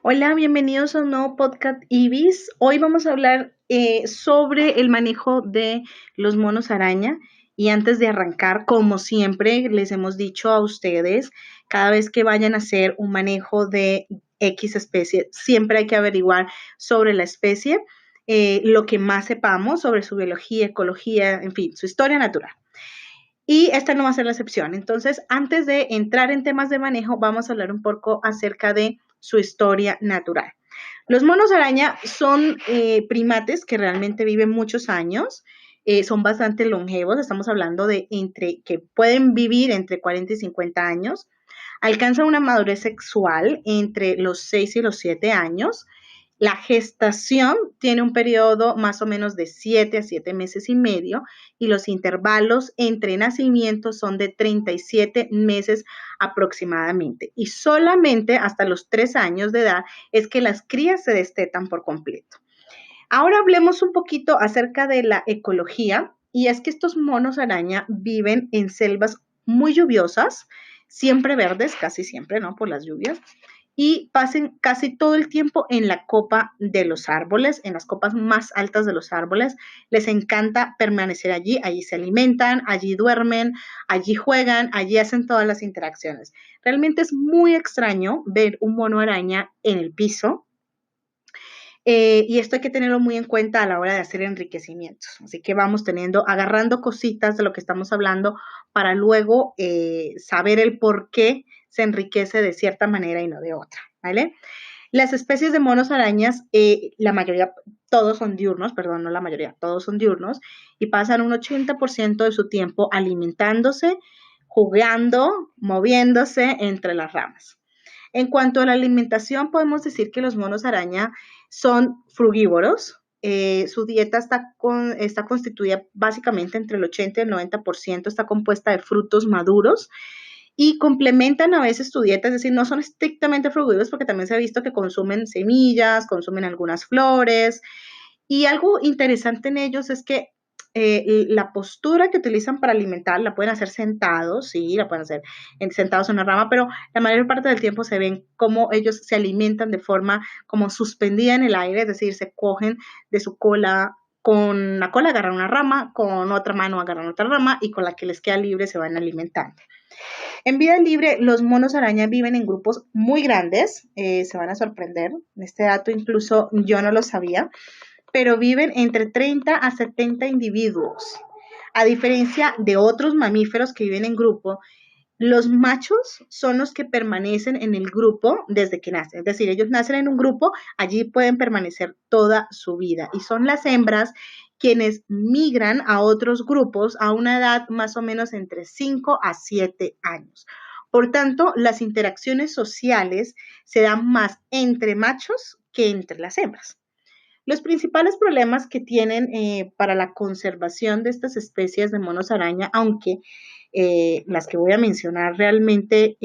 Hola, bienvenidos a un nuevo podcast IBIS. Hoy vamos a hablar sobre el manejo de los monos araña. Y antes de arrancar, como siempre les hemos dicho a ustedes, cada vez que vayan a hacer un manejo de X especie, siempre hay que averiguar sobre la especie, lo que más sepamos sobre su biología, ecología, en fin, su historia natural. Y esta no va a ser la excepción. Entonces, antes de entrar en temas de manejo, vamos a hablar un poco acerca de su historia natural. Los monos araña son primates que realmente viven muchos años, son bastante longevos, estamos hablando de que pueden vivir entre 40 y 50 años, alcanzan una madurez sexual entre los 6 y los 7 años. La gestación tiene un periodo más o menos de 7 a 7 meses y medio y los intervalos entre nacimientos son de 37 meses aproximadamente. Y solamente hasta los 3 años de edad es que las crías se destetan por completo. Ahora hablemos un poquito acerca de la ecología y es que estos monos araña viven en selvas muy lluviosas, siempre verdes, casi siempre, ¿no? Por las lluvias y pasen casi todo el tiempo en la copa de los árboles, en las copas más altas de los árboles. Les encanta permanecer allí, allí se alimentan, allí duermen, allí juegan, allí hacen todas las interacciones. Realmente es muy extraño ver un mono araña en el piso. Y esto hay que tenerlo muy en cuenta a la hora de hacer enriquecimientos. Así que vamos agarrando cositas de lo que estamos hablando para luego saber el por qué se enriquece de cierta manera y no de otra, ¿vale? Las especies de monos arañas, la mayoría, todos son diurnos, perdón, no la mayoría, todos son diurnos y pasan un 80% de su tiempo alimentándose, jugando, moviéndose entre las ramas. En cuanto a la alimentación, podemos decir que los monos araña son frugívoros. Su dieta está constituida básicamente entre el 80 y el 90%, está compuesta de frutos maduros y complementan a veces tu dieta, es decir, no son estrictamente frugívoros porque también se ha visto que consumen semillas, consumen algunas flores. Y algo interesante en ellos es que la postura que utilizan para alimentar la pueden hacer sentados, sí, la pueden hacer sentados en una rama, pero la mayor parte del tiempo se ven cómo ellos se alimentan de forma como suspendida en el aire, es decir, se cogen de su cola, con la cola agarran una rama, con otra mano agarran otra rama y con la que les queda libre se van alimentando. En vida libre, los monos araña viven en grupos muy grandes, se van a sorprender, este dato incluso yo no lo sabía, pero viven entre 30 a 70 individuos. A diferencia de otros mamíferos que viven en grupo, los machos son los que permanecen en el grupo desde que nacen. Es decir, ellos nacen en un grupo, allí pueden permanecer toda su vida. Y son las hembras quienes migran a otros grupos a una edad más o menos entre 5 a 7 años. Por tanto, las interacciones sociales se dan más entre machos que entre las hembras. Los principales problemas que tienen para la conservación de estas especies de monos araña, aunque las que voy a mencionar realmente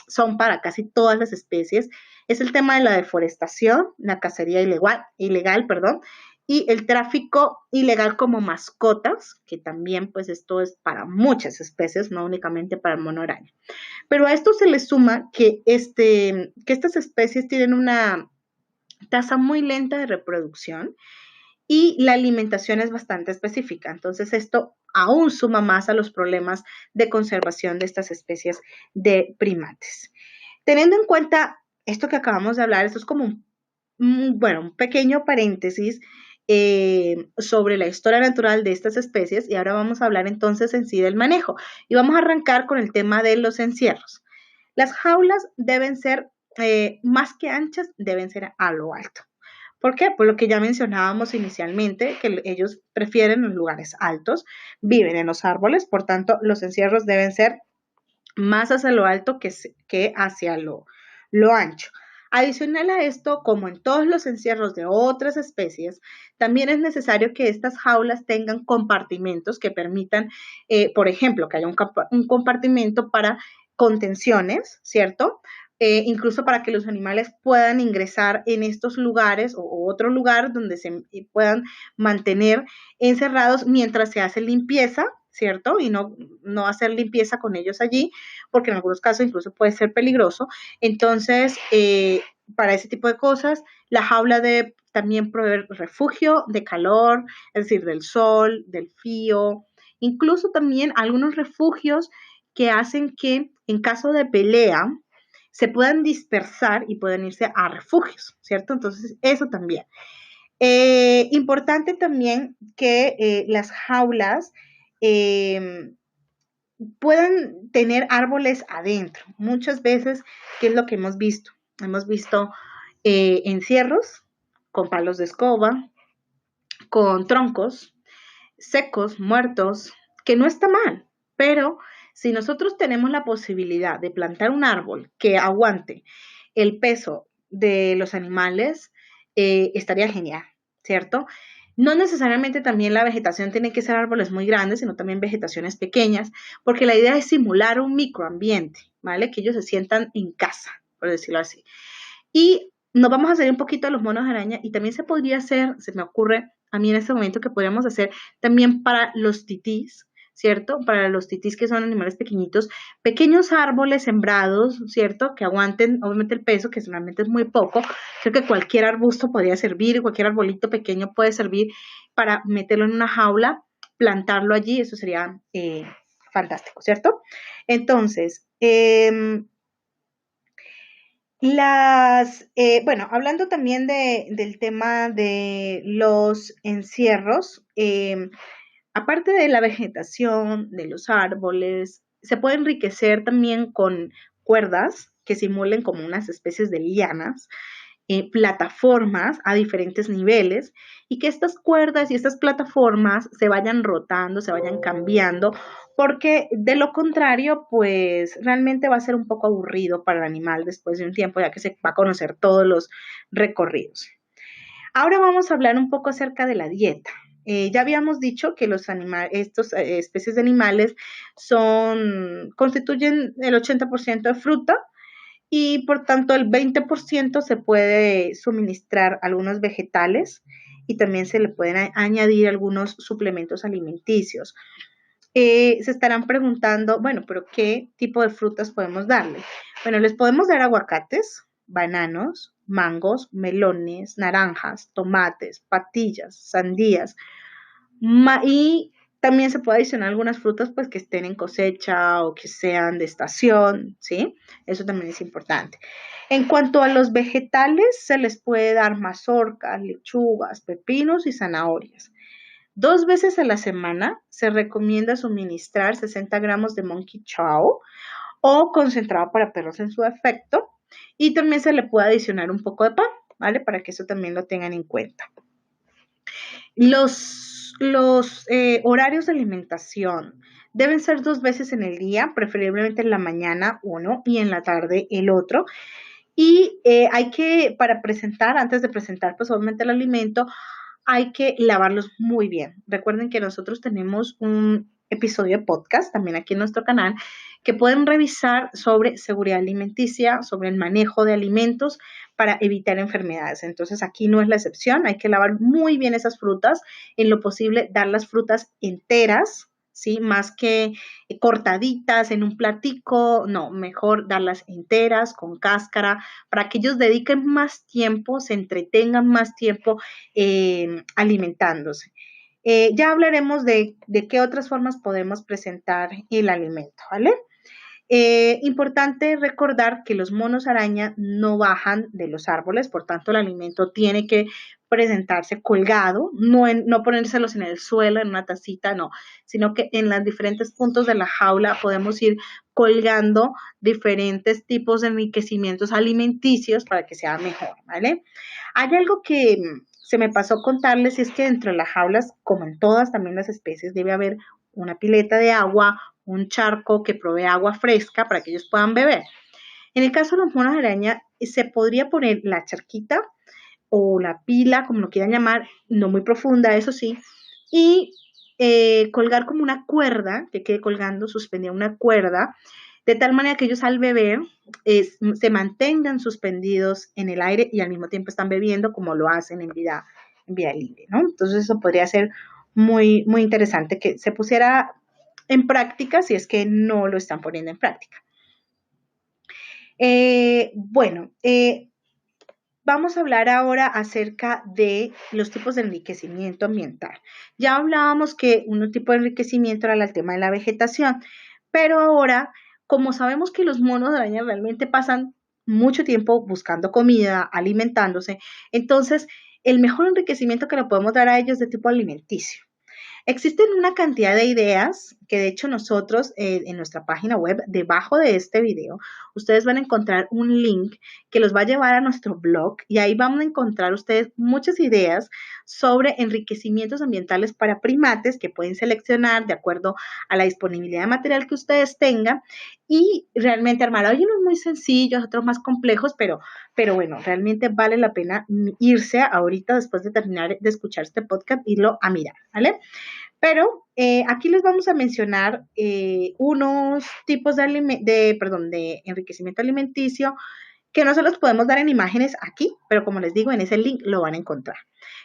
son para casi todas las especies, es el tema de la deforestación, la cacería ilegal, perdón, y el tráfico ilegal como mascotas, que también pues esto es para muchas especies, no únicamente para el mono araña. Pero a esto se le suma que estas especies tienen una tasa muy lenta de reproducción y la alimentación es bastante específica. Entonces, esto aún suma más a los problemas de conservación de estas especies de primates. Teniendo en cuenta esto que acabamos de hablar, esto es como un pequeño paréntesis sobre la historia natural de estas especies y ahora vamos a hablar entonces en sí del manejo y vamos a arrancar con el tema de los encierros. Las jaulas deben ser más que anchas, deben ser a lo alto. ¿Por qué? Por lo que ya mencionábamos inicialmente, que ellos prefieren los lugares altos, viven en los árboles, por tanto, los encierros deben ser más hacia lo alto que hacia lo ancho. Adicional a esto, como en todos los encierros de otras especies, también es necesario que estas jaulas tengan compartimentos que permitan, por ejemplo, que haya un compartimento para contenciones, ¿cierto? incluso para que los animales puedan ingresar en estos lugares o otro lugar donde se puedan mantener encerrados mientras se hace limpieza, ¿cierto? Y no hacer limpieza con ellos allí, porque en algunos casos incluso puede ser peligroso. Entonces, para ese tipo de cosas, la jaula debe también proveer refugio de calor, es decir, del sol, del frío, incluso también algunos refugios que hacen que en caso de pelea se puedan dispersar y puedan irse a refugios, ¿cierto? Entonces, eso también. Importante también que las jaulas eh, puedan tener árboles adentro. Muchas veces, ¿qué es lo que hemos visto? Hemos visto encierros con palos de escoba, con troncos secos, muertos, que no está mal, pero si nosotros tenemos la posibilidad de plantar un árbol que aguante el peso de los animales, estaría genial, ¿cierto? No necesariamente también la vegetación tiene que ser árboles muy grandes, sino también vegetaciones pequeñas, porque la idea es simular un microambiente, ¿vale? Que ellos se sientan en casa, por decirlo así. Y nos vamos a hacer un poquito de los monos araña y también se podría hacer, se me ocurre a mí en este momento que podríamos hacer también para los titís, ¿cierto? Para los titís que son animales pequeñitos, pequeños árboles sembrados, ¿cierto? Que aguanten obviamente el peso, que realmente es muy poco. Creo que cualquier arbusto podría servir, cualquier arbolito pequeño puede servir para meterlo en una jaula, plantarlo allí, eso sería fantástico, ¿cierto? Entonces, bueno, hablando también del tema de los encierros, aparte de la vegetación, de los árboles, se puede enriquecer también con cuerdas que simulen como unas especies de lianas, plataformas a diferentes niveles y que estas cuerdas y estas plataformas se vayan rotando, se vayan cambiando, porque de lo contrario, pues realmente va a ser un poco aburrido para el animal después de un tiempo, ya que se va a conocer todos los recorridos. Ahora vamos a hablar un poco acerca de la dieta. Ya habíamos dicho que estas especies de animales constituyen el 80% de fruta, y por tanto el 20% se puede suministrar algunos vegetales y también se le pueden añadir algunos suplementos alimenticios. Se estarán preguntando, bueno, pero ¿qué tipo de frutas podemos darle? Bueno, les podemos dar aguacates, bananos, mangos, melones, naranjas, tomates, patillas, sandías, y también se puede adicionar algunas frutas pues que estén en cosecha o que sean de estación, ¿sí? Eso también es importante. En cuanto a los vegetales, se les puede dar mazorcas, lechugas, pepinos y zanahorias. 2 veces a la semana se recomienda suministrar 60 gramos de monkey chow o concentrado para perros en su efecto, y también se le puede adicionar un poco de pan, ¿vale? Para que eso también lo tengan en cuenta. Los horarios de alimentación deben ser 2 veces en el día, preferiblemente en la mañana uno y en la tarde el otro. Y para presentar, antes de presentar pues obviamente el alimento, hay que lavarlos muy bien. Recuerden que nosotros tenemos un episodio de podcast también aquí en nuestro canal que pueden revisar sobre seguridad alimenticia, sobre el manejo de alimentos para evitar enfermedades. Entonces aquí no es la excepción, hay que lavar muy bien esas frutas, en lo posible dar las frutas enteras, ¿sí? Más que cortaditas en un platico, no, mejor darlas enteras, con cáscara, para que ellos dediquen más tiempo, se entretengan más tiempo alimentándose. Ya hablaremos de qué otras formas podemos presentar el alimento, ¿vale? Importante recordar que los monos araña no bajan de los árboles, por tanto el alimento tiene que presentarse colgado, no ponérselos en el suelo, en una tacita, no, sino que en los diferentes puntos de la jaula podemos ir colgando diferentes tipos de enriquecimientos alimenticios para que sea mejor, ¿vale? Hay algo que se me pasó contarles, y es que dentro de las jaulas, como en todas también las especies, debe haber una pileta de agua, un charco que provee agua fresca para que ellos puedan beber. En el caso de los monos araña, se podría poner la charquita o la pila, como lo quieran llamar, no muy profunda, eso sí, y colgar como una cuerda, que quede colgando, suspendida una cuerda, de tal manera que ellos al beber se mantengan suspendidos en el aire y al mismo tiempo están bebiendo como lo hacen en vida libre, ¿no? Entonces eso podría ser muy, muy interesante que se pusiera en práctica si es que no lo están poniendo en práctica. Bueno, vamos a hablar ahora acerca de los tipos de enriquecimiento ambiental. Ya hablábamos que un tipo de enriquecimiento era el tema de la vegetación, pero ahora, como sabemos que los monos de araña realmente pasan mucho tiempo buscando comida, alimentándose, entonces el mejor enriquecimiento que le podemos dar a ellos es de tipo alimenticio. Existen una cantidad de ideas que de hecho nosotros en nuestra página web, debajo de este video, ustedes van a encontrar un link que los va a llevar a nuestro blog y ahí van a encontrar ustedes muchas ideas sobre enriquecimientos ambientales para primates que pueden seleccionar de acuerdo a la disponibilidad de material que ustedes tengan y realmente armar. Hay unos muy sencillos, otros más complejos, pero bueno, realmente vale la pena irse ahorita después de terminar de escuchar este podcast, irlo a mirar, ¿vale? Pero aquí les vamos a mencionar unos tipos de enriquecimiento alimenticio que no se los podemos dar en imágenes aquí, pero como les digo, en ese link lo van a encontrar.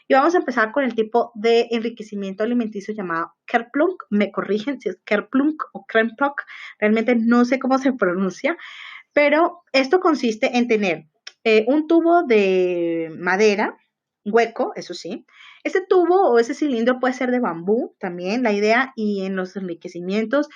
Y vamos a empezar con el tipo de enriquecimiento alimenticio llamado Kerplunk. Me corrigen si es Kerplunk o Kremplunk, realmente no sé cómo se pronuncia, pero esto consiste en tener un tubo de madera, hueco, eso sí. Ese tubo o ese cilindro puede ser de bambú también, la idea, y en los enriquecimientos,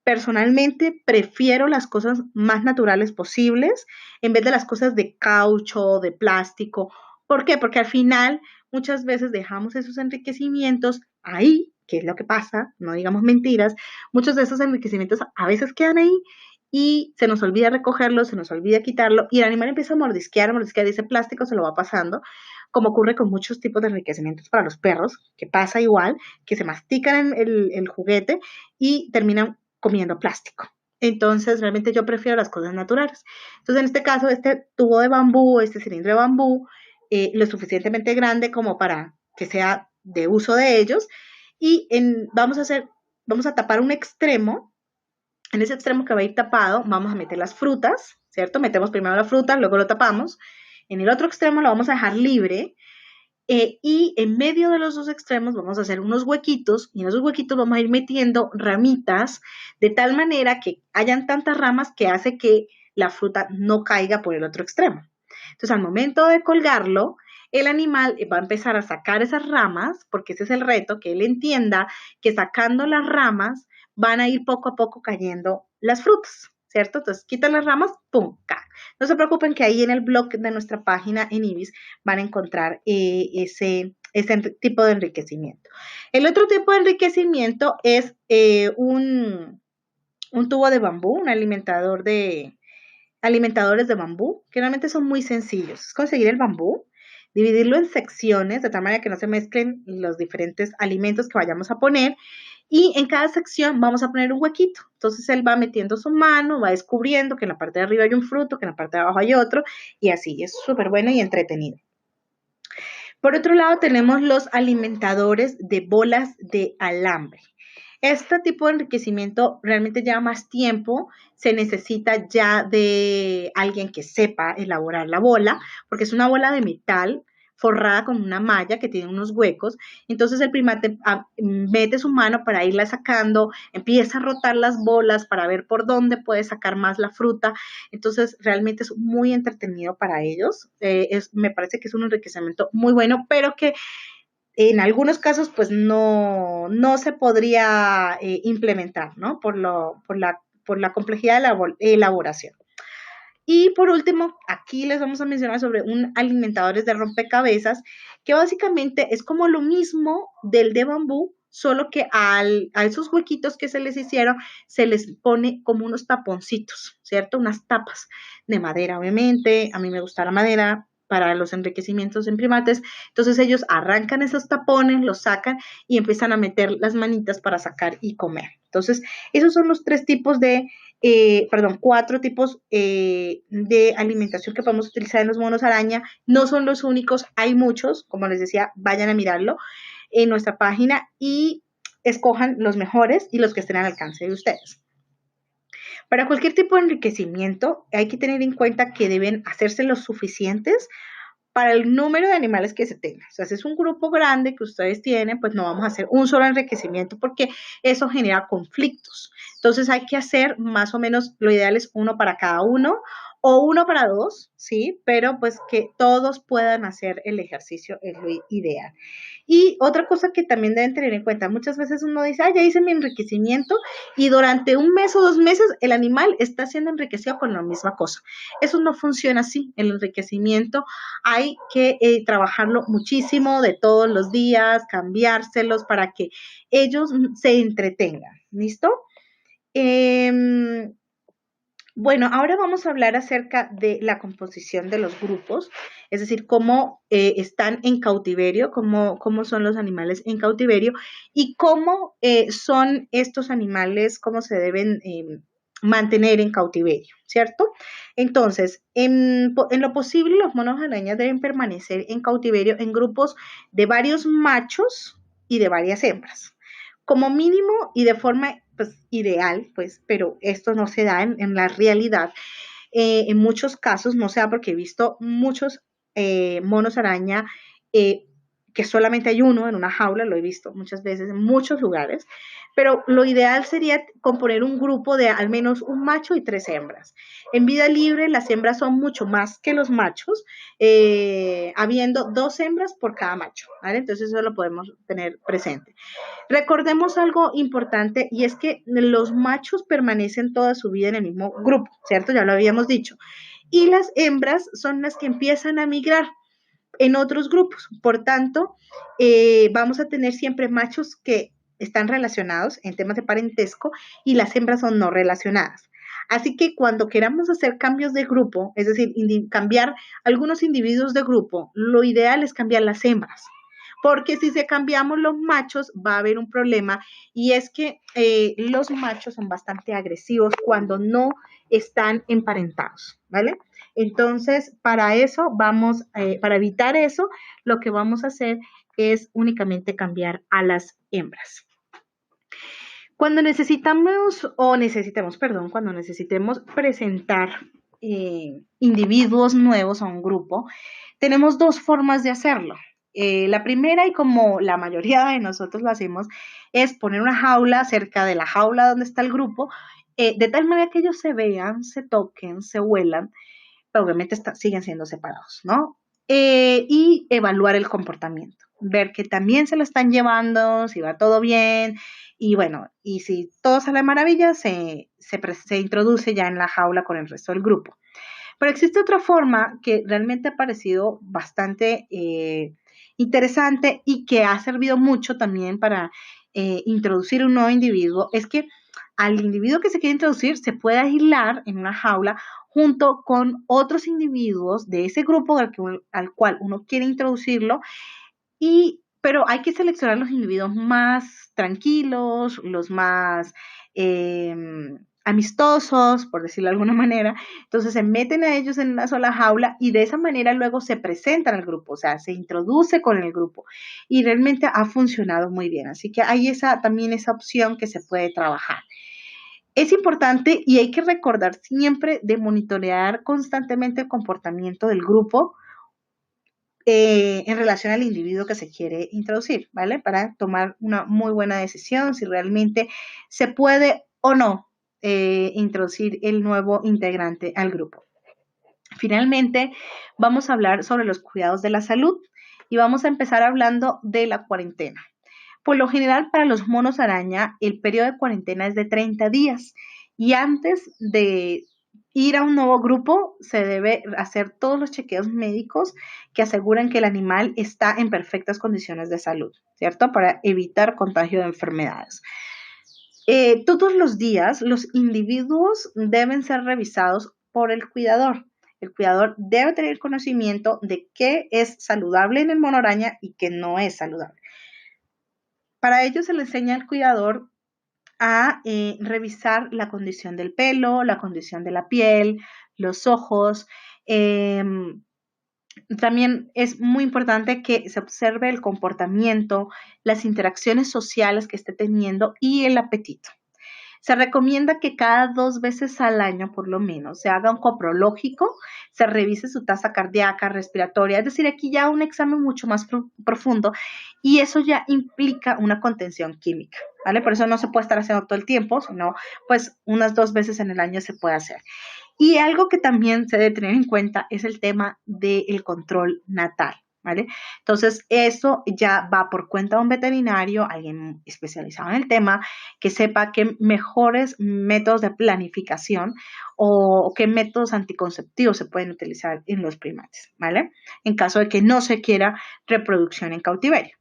personalmente prefiero las cosas más naturales posibles en vez de las cosas de caucho, de plástico. ¿Por qué? Porque al final muchas veces dejamos esos enriquecimientos ahí, que es lo que pasa, no digamos mentiras, muchos de esos enriquecimientos a veces quedan ahí y se nos olvida recogerlo, se nos olvida quitarlo y el animal empieza a mordisquear, y ese plástico se lo va pasando, como ocurre con muchos tipos de enriquecimientos para los perros, que pasa igual, que se mastican el juguete y terminan comiendo plástico. Entonces, realmente yo prefiero las cosas naturales. Entonces, en este caso, este tubo de bambú, este cilindro de bambú, lo suficientemente grande como para que sea de uso de ellos. Y vamos a tapar un extremo. En ese extremo que va a ir tapado, vamos a meter las frutas, ¿cierto? Metemos primero la fruta, luego lo tapamos. En el otro extremo lo vamos a dejar libre. Y en medio de los dos extremos vamos a hacer unos huequitos y en esos huequitos vamos a ir metiendo ramitas de tal manera que hayan tantas ramas que hace que la fruta no caiga por el otro extremo. Entonces, al momento de colgarlo, el animal va a empezar a sacar esas ramas, porque ese es el reto, que él entienda que sacando las ramas van a ir poco a poco cayendo las frutas, ¿cierto? Entonces, quitan las ramas, ¡pum! Cae. No se preocupen que ahí en el blog de nuestra página en Ibis van a encontrar ese tipo de enriquecimiento. El otro tipo de enriquecimiento es un tubo de bambú, un alimentadores de bambú, que realmente son muy sencillos. Es conseguir el bambú, dividirlo en secciones, de tal manera que no se mezclen los diferentes alimentos que vayamos a poner, y en cada sección vamos a poner un huequito. Entonces él va metiendo su mano, va descubriendo que en la parte de arriba hay un fruto, que en la parte de abajo hay otro, y así, es súper bueno y entretenido. Por otro lado, tenemos los alimentadores de bolas de alambre. Este tipo de enriquecimiento realmente lleva más tiempo, se necesita ya de alguien que sepa elaborar la bola, porque es una bola de metal forrada con una malla que tiene unos huecos, entonces el primate mete su mano para irla sacando, empieza a rotar las bolas para ver por dónde puede sacar más la fruta, entonces realmente es muy entretenido para ellos, me parece que es un enriquecimiento muy bueno, pero que en algunos casos pues no se podría implementar, ¿no? Por la complejidad de la elaboración. Y por último, aquí les vamos a mencionar sobre un alimentadores de rompecabezas, que básicamente es como lo mismo del de bambú, solo que a esos huequitos que se les hicieron, se les pone como unos taponcitos, ¿cierto? Unas tapas de madera, obviamente. A mí me gusta la madera para los enriquecimientos en primates. Entonces ellos arrancan esos tapones, los sacan y empiezan a meter las manitas para sacar y comer. Entonces, esos son los cuatro tipos de alimentación que podemos utilizar en los monos araña. No son los únicos, hay muchos, como les decía, vayan a mirarlo en nuestra página y escojan los mejores y los que estén al alcance de ustedes. Para cualquier tipo de enriquecimiento hay que tener en cuenta que deben hacerse los suficientes para el número de animales que se tenga. O sea, si es un grupo grande que ustedes tienen, pues no vamos a hacer un solo enriquecimiento porque eso genera conflictos. Entonces hay que hacer más o menos, lo ideal es uno para cada uno o uno para dos, ¿sí? Pero pues que todos puedan hacer el ejercicio es lo ideal. Y otra cosa que también deben tener en cuenta, muchas veces uno dice, ah, ya hice mi enriquecimiento y durante un mes o 2 meses el animal está siendo enriquecido con la misma cosa. Eso no funciona así. El enriquecimiento hay que trabajarlo muchísimo de todos los días, cambiárselos para que ellos se entretengan. ¿Listo? Eh, bueno, ahora vamos a hablar acerca de la composición de los grupos, es decir, cómo están en cautiverio, cómo son los animales en cautiverio y cómo son estos animales, cómo se deben mantener en cautiverio, ¿cierto? Entonces, en lo posible, los monos arañas deben permanecer en cautiverio en grupos de varios machos y de varias hembras como mínimo y de forma pues, ideal, pues, pero esto no se da en la realidad. En muchos casos no se da porque he visto muchos monos araña eh, que solamente hay uno en una jaula, lo he visto muchas veces en muchos lugares, pero lo ideal sería componer un grupo de al menos un macho y 3 hembras. En vida libre las hembras son mucho más que los machos, habiendo 2 hembras por cada macho, ¿vale? Entonces eso lo podemos tener presente. Recordemos algo importante y es que los machos permanecen toda su vida en el mismo grupo, ¿cierto? Ya lo habíamos dicho. Y las hembras son las que empiezan a migrar en otros grupos. Por tanto, vamos a tener siempre machos que están relacionados en temas de parentesco y las hembras son no relacionadas. Así que cuando queramos hacer cambios de grupo, es decir, cambiar algunos individuos de grupo, lo ideal es cambiar las hembras porque si se cambiamos los machos va a haber un problema y es que los machos son bastante agresivos cuando no están emparentados, ¿vale? Entonces, para eso vamos, para evitar eso, lo que vamos a hacer es únicamente cambiar a las hembras. Cuando necesitamos, o necesitemos, perdón, cuando necesitemos presentar individuos nuevos a un grupo, tenemos dos formas de hacerlo. La primera, y como la mayoría de nosotros lo hacemos, es poner una jaula cerca de la jaula donde está el grupo, de tal manera que ellos se vean, se toquen, se huelan, pero obviamente siguen siendo separados, ¿no? Y evaluar el comportamiento, ver que también se lo están llevando, si va todo bien, y bueno, y si todo sale de maravilla, se introduce ya en la jaula con el resto del grupo. Pero existe otra forma que realmente ha parecido bastante interesante y que ha servido mucho también para introducir un nuevo individuo, es que al individuo que se quiere introducir se puede aislar en una jaula junto con otros individuos de ese grupo al cual uno quiere introducirlo pero hay que seleccionar los individuos más tranquilos, los más amistosos, por decirlo de alguna manera. Entonces se meten a ellos en una sola jaula y de esa manera luego se presentan al grupo, o sea, se introduce con el grupo y realmente ha funcionado muy bien. Así que hay también esa opción que se puede trabajar. Es importante y hay que recordar siempre de monitorear constantemente el comportamiento del grupo en relación al individuo que se quiere introducir, ¿vale? Para tomar una muy buena decisión si realmente se puede o no introducir el nuevo integrante al grupo. Finalmente, vamos a hablar sobre los cuidados de la salud y vamos a empezar hablando de la cuarentena. Por lo general, para los monos araña, el periodo de cuarentena es de 30 días y antes de ir a un nuevo grupo se debe hacer todos los chequeos médicos que aseguran que el animal está en perfectas condiciones de salud, ¿cierto? Para evitar contagio de enfermedades. Todos los días los individuos deben ser revisados por el cuidador. El cuidador debe tener conocimiento de qué es saludable en el mono araña y qué no es saludable. Para ello se le enseña al cuidador a revisar la condición del pelo, la condición de la piel, los ojos. También es muy importante que se observe el comportamiento, las interacciones sociales que esté teniendo y el apetito. Se recomienda que cada 2 veces al año, por lo menos, se haga un coprológico, se revise su tasa cardíaca, respiratoria, es decir, aquí ya un examen mucho más profundo y eso ya implica una contención química, ¿vale? Por eso no se puede estar haciendo todo el tiempo, sino pues unas 2 veces en el año se puede hacer. Y algo que también se debe tener en cuenta es el tema del control natal, ¿vale? Entonces, eso ya va por cuenta de un veterinario, alguien especializado en el tema, que sepa qué mejores métodos de planificación o qué métodos anticonceptivos se pueden utilizar en los primates, ¿vale? En caso de que no se quiera reproducción en cautiverio.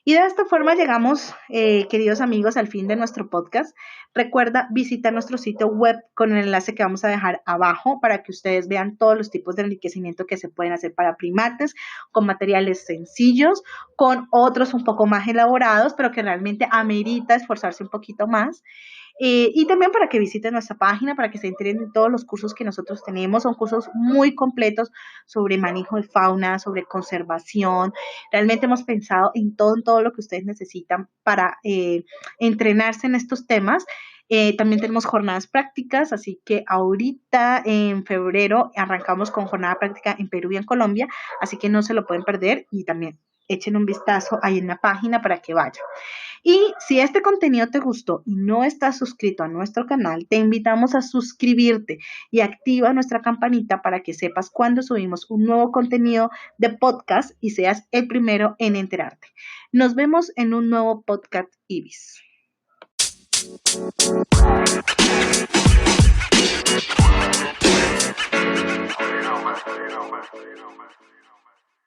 Y de esta forma llegamos, queridos amigos, al fin de nuestro podcast. Recuerda visitar nuestro sitio web con el enlace que vamos a dejar abajo para que ustedes vean todos los tipos de enriquecimiento que se pueden hacer para primates, con materiales sencillos, con otros un poco más elaborados, pero que realmente amerita esforzarse un poquito más. Y también para que visiten nuestra página, para que se enteren de todos los cursos que nosotros tenemos. Son cursos muy completos sobre manejo de fauna, sobre conservación. Realmente hemos pensado en todo lo que ustedes necesitan para entrenarse en estos temas. También tenemos jornadas prácticas, así que ahorita en febrero arrancamos con jornada práctica en Perú y en Colombia, así que no se lo pueden perder y también echen un vistazo ahí en la página para que vayan. Y si este contenido te gustó y no estás suscrito a nuestro canal, te invitamos a suscribirte y activa nuestra campanita para que sepas cuando subimos un nuevo contenido de podcast y seas el primero en enterarte. Nos vemos en un nuevo podcast IBIS.